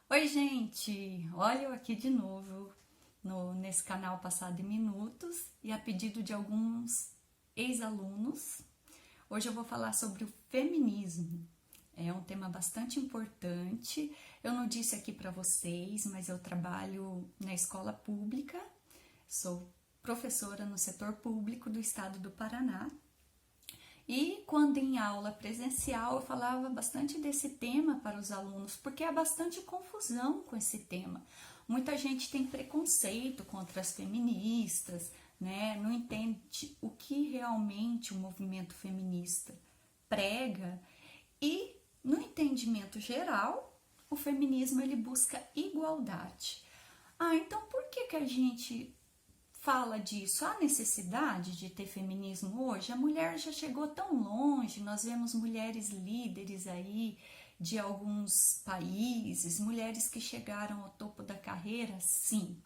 Oi, gente! Olha eu aqui de novo nesse canal Passado em Minutos e a pedido de alguns ex-alunos. Hoje eu vou falar sobre o feminismo. É um tema bastante importante. Eu não disse aqui para vocês, mas eu trabalho na escola pública, sou professora no setor público do estado do Paraná. E quando em aula presencial eu falava bastante desse tema para os alunos, porque há bastante confusão com esse tema. Muita gente tem preconceito contra as feministas, né? Não entende o que realmente o movimento feminista prega e no entendimento geral, o feminismo ele busca igualdade. Então por que a gente fala disso, a necessidade de ter feminismo hoje? A mulher já chegou tão longe, nós vemos mulheres líderes aí de alguns países, mulheres que chegaram ao topo da carreira, sim,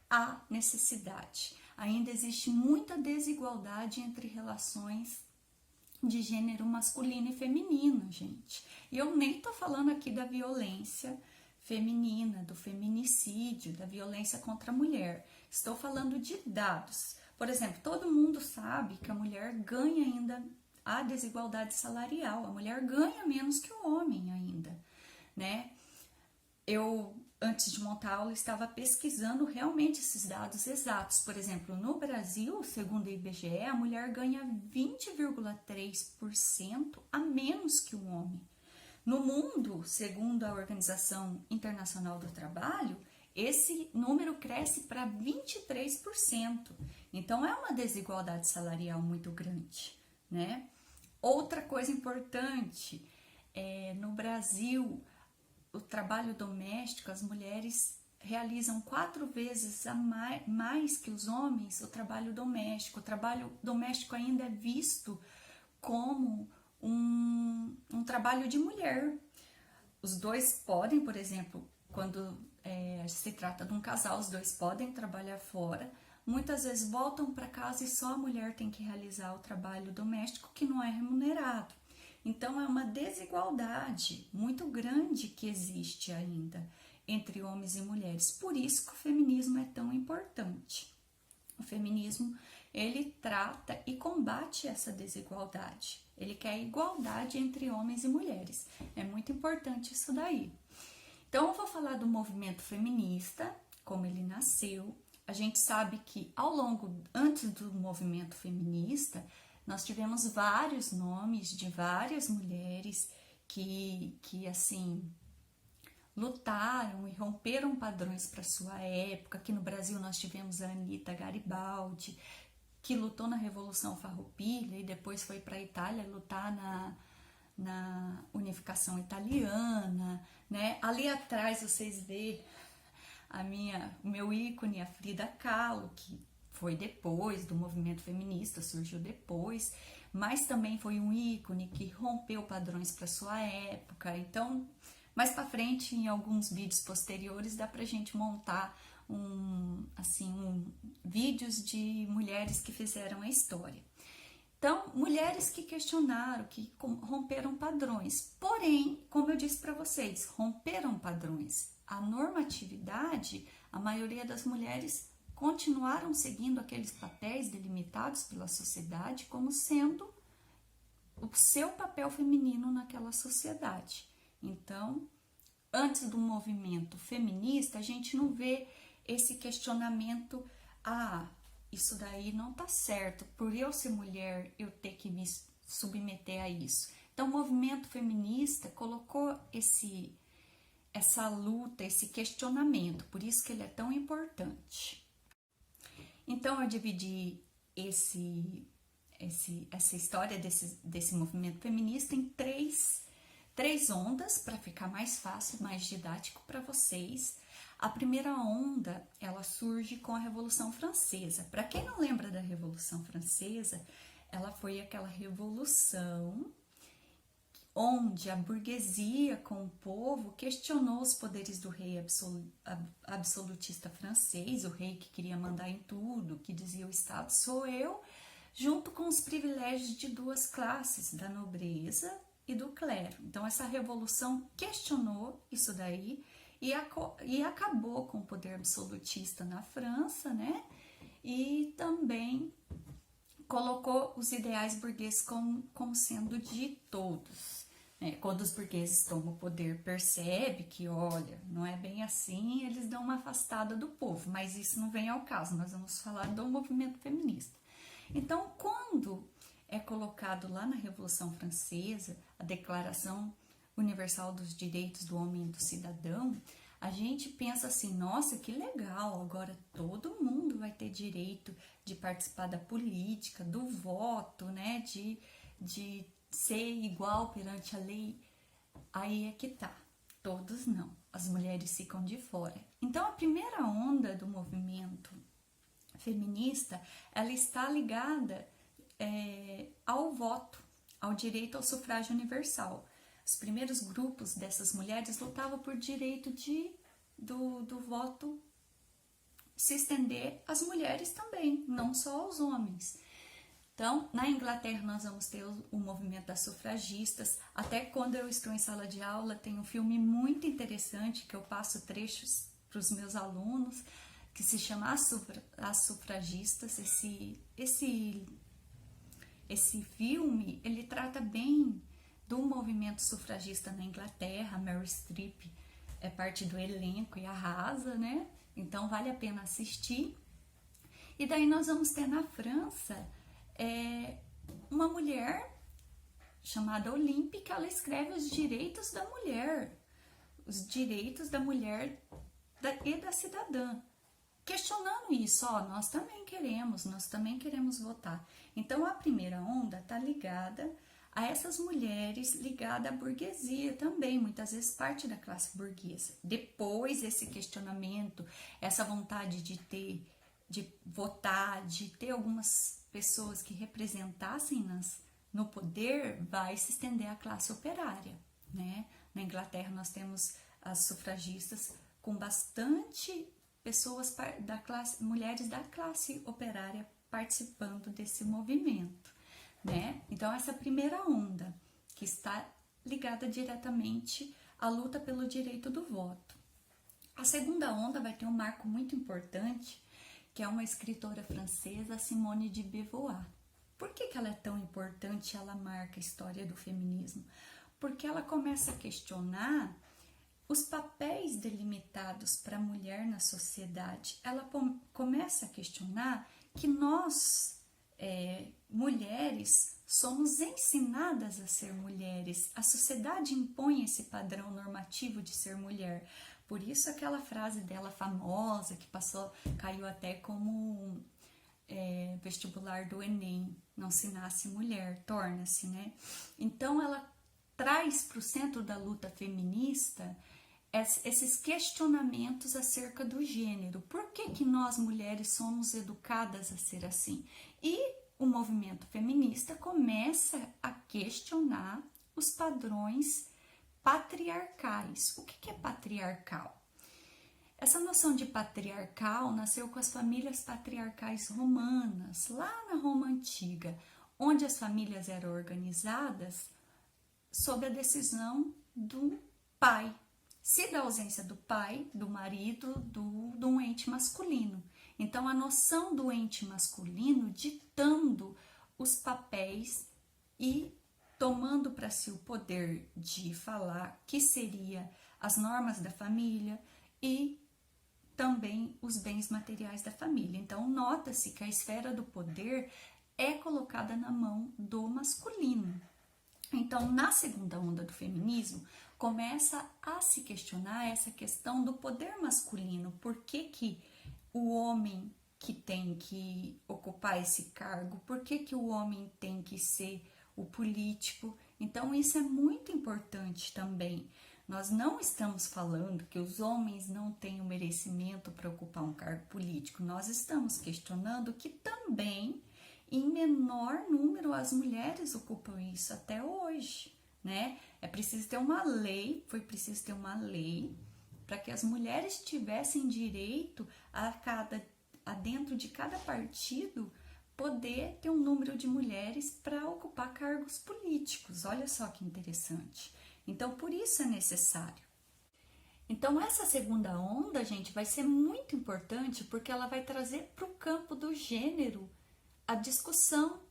há necessidade. Ainda existe muita desigualdade entre relações de gênero masculino e feminino, gente. E eu nem tô falando aqui da violência feminina, do feminicídio, da violência contra a mulher. Estou falando de dados. Por exemplo, todo mundo sabe que a mulher ganha ainda a desigualdade salarial. A mulher ganha menos que o homem ainda, né? Eu, antes de montar a aula, estava pesquisando realmente esses dados exatos. Por exemplo, no Brasil, segundo o IBGE, a mulher ganha 20,3% a menos que o homem. No mundo, segundo a Organização Internacional do Trabalho, esse número cresce para 23%. Então, é uma desigualdade salarial muito grande, né? Outra coisa importante, no Brasil, o trabalho doméstico, as mulheres realizam 4 vezes mais que os homens o trabalho doméstico. O trabalho doméstico ainda é visto como um trabalho de mulher. Os dois podem, por exemplo, quando se trata de um casal, os dois podem trabalhar fora. Muitas vezes voltam para casa e só a mulher tem que realizar o trabalho doméstico que não é remunerado. Então é uma desigualdade muito grande que existe ainda entre homens e mulheres. Por isso que o feminismo é tão importante. O feminismo, ele trata e combate essa desigualdade. Ele quer igualdade entre homens e mulheres. É muito importante isso daí. Então eu vou falar do movimento feminista, como ele nasceu. A gente sabe que antes do movimento feminista, nós tivemos vários nomes de várias mulheres que assim, lutaram e romperam padrões para sua época. Aqui no Brasil nós tivemos a Anita Garibaldi, que lutou na Revolução Farroupilha e depois foi para a Itália lutar na unificação italiana, né? Ali atrás vocês vê o meu ícone, a Frida Kahlo, que foi depois do movimento feminista, surgiu depois, mas também foi um ícone que rompeu padrões para sua época. Então, mais para frente, em alguns vídeos posteriores, dá pra gente montar vídeos de mulheres que fizeram a história. Então, mulheres que questionaram, que romperam padrões. Porém, como eu disse para vocês, romperam padrões. A normatividade, a maioria das mulheres continuaram seguindo aqueles papéis delimitados pela sociedade como sendo o seu papel feminino naquela sociedade. Então, antes do movimento feminista, a gente não vê esse questionamento, isso daí não tá certo, por eu ser mulher, eu ter que me submeter a isso. Então, o movimento feminista colocou essa luta, esse questionamento, por isso que ele é tão importante. Então, eu dividi essa história desse movimento feminista em três ondas, para ficar mais fácil, mais didático para vocês. A primeira onda, ela surge com a Revolução Francesa. Para quem não lembra da Revolução Francesa, ela foi aquela revolução onde a burguesia com o povo questionou os poderes do rei absolutista francês, o rei que queria mandar em tudo, que dizia: o Estado sou eu, junto com os privilégios de duas classes, da nobreza e do clero. Então essa revolução questionou isso daí e acabou com o poder absolutista na França, né? E também colocou os ideais burgueses como sendo de todos. Quando os burgueses tomam o poder, percebe que, olha, não é bem assim, eles dão uma afastada do povo, mas isso não vem ao caso, nós vamos falar do movimento feminista. Então, quando é colocado lá na Revolução Francesa a Declaração Universal dos Direitos do Homem e do Cidadão, a gente pensa assim, nossa, que legal, agora todo mundo vai ter direito de participar da política, do voto, né, de ser igual perante a lei. Aí é que tá, todos não, as mulheres ficam de fora. Então, a primeira onda do movimento feminista, ela está ligada ao voto, ao direito ao sufrágio universal. Os primeiros grupos dessas mulheres lutavam por direito do voto se estender às mulheres também, não só aos homens. Então, na Inglaterra, nós vamos ter o movimento das sufragistas. Até quando eu estou em sala de aula, tem um filme muito interessante que eu passo trechos para os meus alunos, que se chama As Sufragistas. Esse filme, ele trata bem do movimento sufragista na Inglaterra. A Meryl Streep é parte do elenco e arrasa, né? Então, vale a pena assistir. E daí nós vamos ter na França uma mulher chamada Olympique, ela escreve os direitos da mulher e da cidadã, questionando isso, nós também queremos votar. Então, a primeira onda está ligada a essas mulheres, ligada à burguesia também, muitas vezes parte da classe burguesa. Depois, esse questionamento, essa vontade de votar, de ter algumas pessoas que representassem no poder, vai se estender à classe operária, né? Na Inglaterra, nós temos as sufragistas com bastante pessoas mulheres da classe operária participando desse movimento, né? Então, essa primeira onda, que está ligada diretamente à luta pelo direito do voto. A segunda onda vai ter um marco muito importante, que é uma escritora francesa, Simone de Beauvoir. Por que ela é tão importante? Ela marca a história do feminismo? Porque ela começa a questionar os papéis delimitados para a mulher na sociedade. Ela começa a questionar que nós, mulheres, somos ensinadas a ser mulheres. A sociedade impõe esse padrão normativo de ser mulher. Por isso aquela frase dela famosa, que caiu até como vestibular do Enem, não se nasce mulher, torna-se, né? Então ela traz para o centro da luta feminista esses questionamentos acerca do gênero. Por que nós mulheres somos educadas a ser assim? E o movimento feminista começa a questionar os padrões patriarcais. O que é patriarcal? Essa noção de patriarcal nasceu com as famílias patriarcais romanas, lá na Roma Antiga, onde as famílias eram organizadas sob a decisão do pai. Se da ausência do pai, do marido, de um ente masculino. Então, a noção do ente masculino ditando os papéis e tomando para si o poder de falar que seria as normas da família e também os bens materiais da família. Então, nota-se que a esfera do poder é colocada na mão do masculino. Então, na segunda onda do feminismo, começa a se questionar essa questão do poder masculino. Por que o homem que tem que ocupar esse cargo? Por que o homem tem que ser o político? Então, isso é muito importante também. Nós não estamos falando que os homens não têm o merecimento para ocupar um cargo político. Nós estamos questionando que também, em menor número, as mulheres ocupam isso até hoje, né? Foi preciso ter uma lei para que as mulheres tivessem direito a dentro de cada partido, poder ter um número de mulheres para ocupar cargos políticos. Olha só que interessante. Então, por isso é necessário. Então, essa segunda onda, gente, vai ser muito importante porque ela vai trazer para o campo do gênero a discussão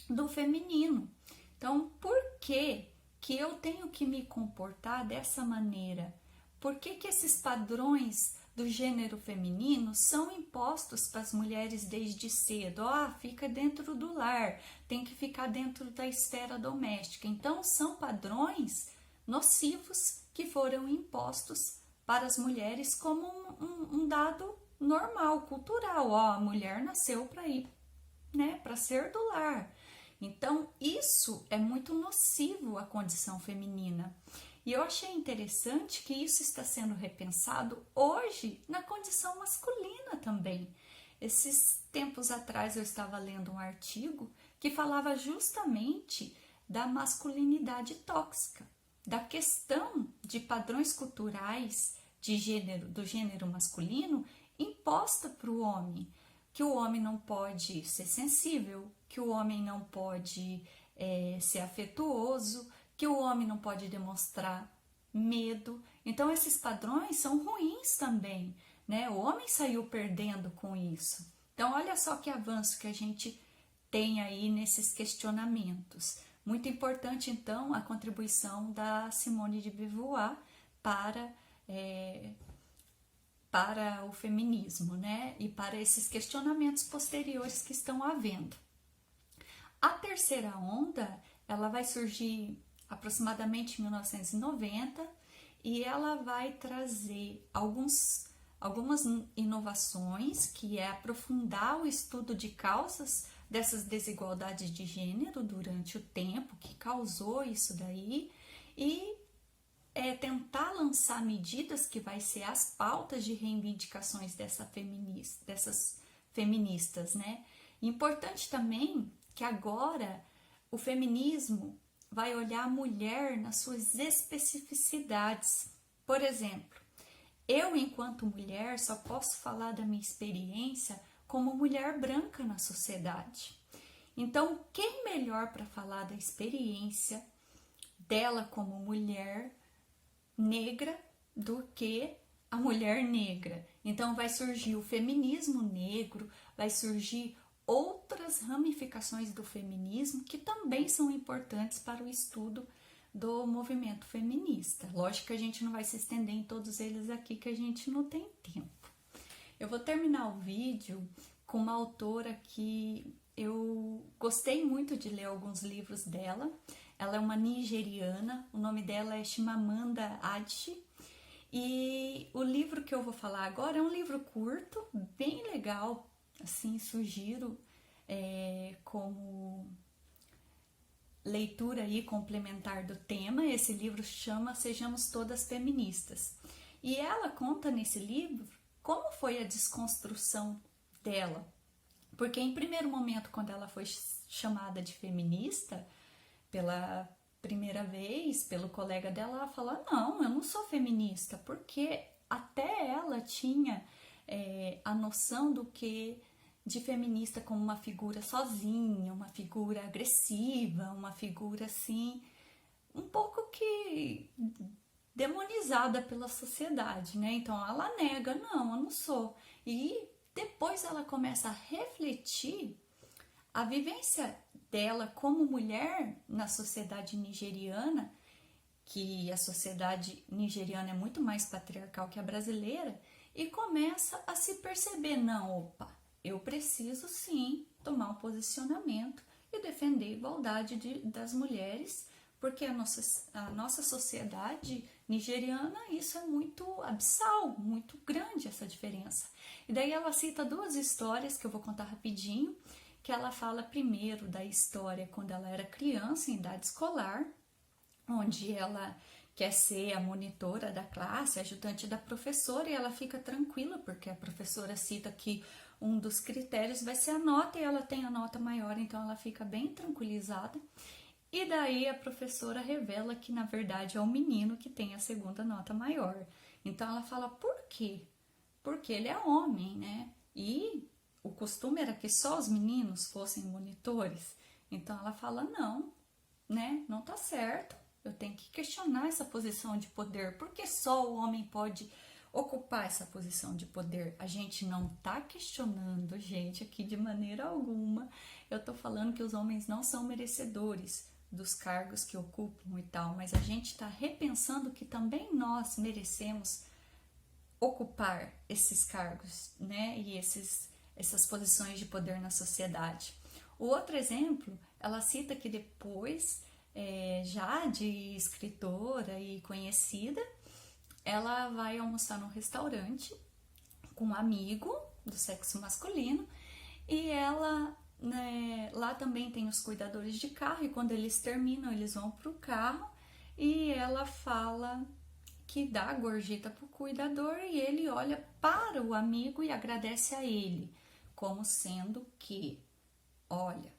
do feminino. Então, por que eu tenho que me comportar dessa maneira? Por que esses padrões do gênero feminino são impostos para as mulheres desde cedo? Fica dentro do lar, tem que ficar dentro da esfera doméstica. Então, são padrões nocivos que foram impostos para as mulheres como um dado normal, cultural. A mulher nasceu para ir, né, para ser do lar. Então, isso é muito nocivo à condição feminina. E eu achei interessante que isso está sendo repensado hoje na condição masculina também. Esses tempos atrás eu estava lendo um artigo que falava justamente da masculinidade tóxica, da questão de padrões culturais de gênero, do gênero masculino imposta para o homem, que o homem não pode ser sensível, que o homem não pode ser afetuoso, que o homem não pode demonstrar medo. Então, esses padrões são ruins também, né? O homem saiu perdendo com isso. Então, olha só que avanço que a gente tem aí nesses questionamentos. Muito importante, então, a contribuição da Simone de Beauvoir para o feminismo, né? E para esses questionamentos posteriores que estão havendo. A terceira onda, ela vai surgir aproximadamente em 1990 e ela vai trazer algumas inovações, que é aprofundar o estudo de causas dessas desigualdades de gênero durante o tempo que causou isso daí e tentar lançar medidas que vai ser as pautas de reivindicações dessas feministas, né? Importante também que agora o feminismo vai olhar a mulher nas suas especificidades. Por exemplo, eu, enquanto mulher, só posso falar da minha experiência como mulher branca na sociedade. Então, quem melhor para falar da experiência dela como mulher negra do que a mulher negra? Então, vai surgir o feminismo negro, vai surgir outras ramificações do feminismo que também são importantes para o estudo do movimento feminista. Lógico que a gente não vai se estender em todos eles aqui, que a gente não tem tempo. Eu vou terminar o vídeo com uma autora que eu gostei muito de ler alguns livros dela. Ela é uma nigeriana, o nome dela é Chimamanda Adichie. E o livro que eu vou falar agora é um livro curto, bem legal, assim, sugiro como leitura aí complementar do tema. Esse livro chama Sejamos Todas Feministas. E ela conta nesse livro como foi a desconstrução dela. Porque em primeiro momento, quando ela foi chamada de feminista, pela primeira vez, pelo colega dela, ela falou: não, eu não sou feminista, porque até ela tinha a noção do que de feminista como uma figura sozinha, uma figura agressiva, uma figura assim, um pouco que demonizada pela sociedade, né? Então ela nega: não, eu não sou. E depois ela começa a refletir a vivência dela como mulher na sociedade nigeriana, que a sociedade nigeriana é muito mais patriarcal que a brasileira, e começa a se perceber: não, opa, eu preciso sim tomar um posicionamento e defender a igualdade das mulheres, porque a nossa sociedade nigeriana, isso é muito abissal, muito grande essa diferença. E daí ela cita duas histórias que eu vou contar rapidinho, que ela fala primeiro da história quando ela era criança, em idade escolar, onde ela quer ser a monitora da classe, ajudante da professora, e ela fica tranquila, porque a professora cita que um dos critérios vai ser a nota, e ela tem a nota maior, então ela fica bem tranquilizada. E daí a professora revela que, na verdade, é o menino que tem a segunda nota maior. Então ela fala: por quê? Porque ele é homem, né? E o costume era que só os meninos fossem monitores. Então ela fala: não, né? Não tá certo. Eu tenho que questionar essa posição de poder. Por que só o homem pode ocupar essa posição de poder? A gente não tá questionando, gente, aqui de maneira alguma. Eu tô falando que os homens não são merecedores dos cargos que ocupam e tal, mas a gente tá repensando que também nós merecemos ocupar esses cargos, né? E essas posições de poder na sociedade. O outro exemplo, ela cita que depois, já de escritora e conhecida, ela vai almoçar num restaurante com um amigo do sexo masculino e ela, né, lá também tem os cuidadores de carro e quando eles terminam, eles vão pro carro e ela fala que dá a gorjeta pro cuidador e ele olha para o amigo e agradece a ele, como sendo que, olha,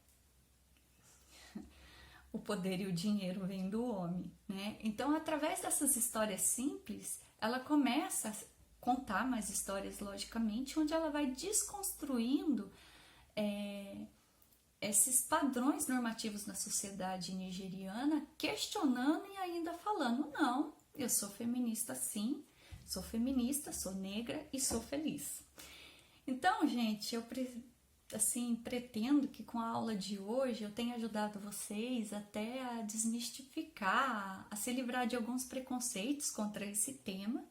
o poder e o dinheiro vêm do homem, né? Então, através dessas histórias simples, ela começa a contar mais histórias, logicamente, onde ela vai desconstruindo esses padrões normativos na sociedade nigeriana, questionando e ainda falando, não, eu sou feminista sim, sou feminista, sou negra e sou feliz. Então, gente, eu pretendo que com a aula de hoje eu tenha ajudado vocês até a desmistificar, a se livrar de alguns preconceitos contra esse tema.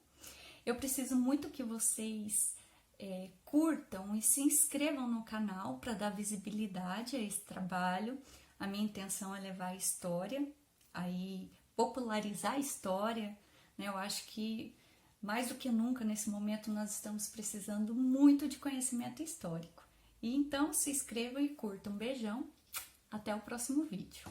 Eu preciso muito que vocês curtam e se inscrevam no canal para dar visibilidade a esse trabalho. A minha intenção é levar a história, aí popularizar a história, né? Eu acho que mais do que nunca nesse momento nós estamos precisando muito de conhecimento histórico. E então se inscrevam e curtam. Um beijão, até o próximo vídeo.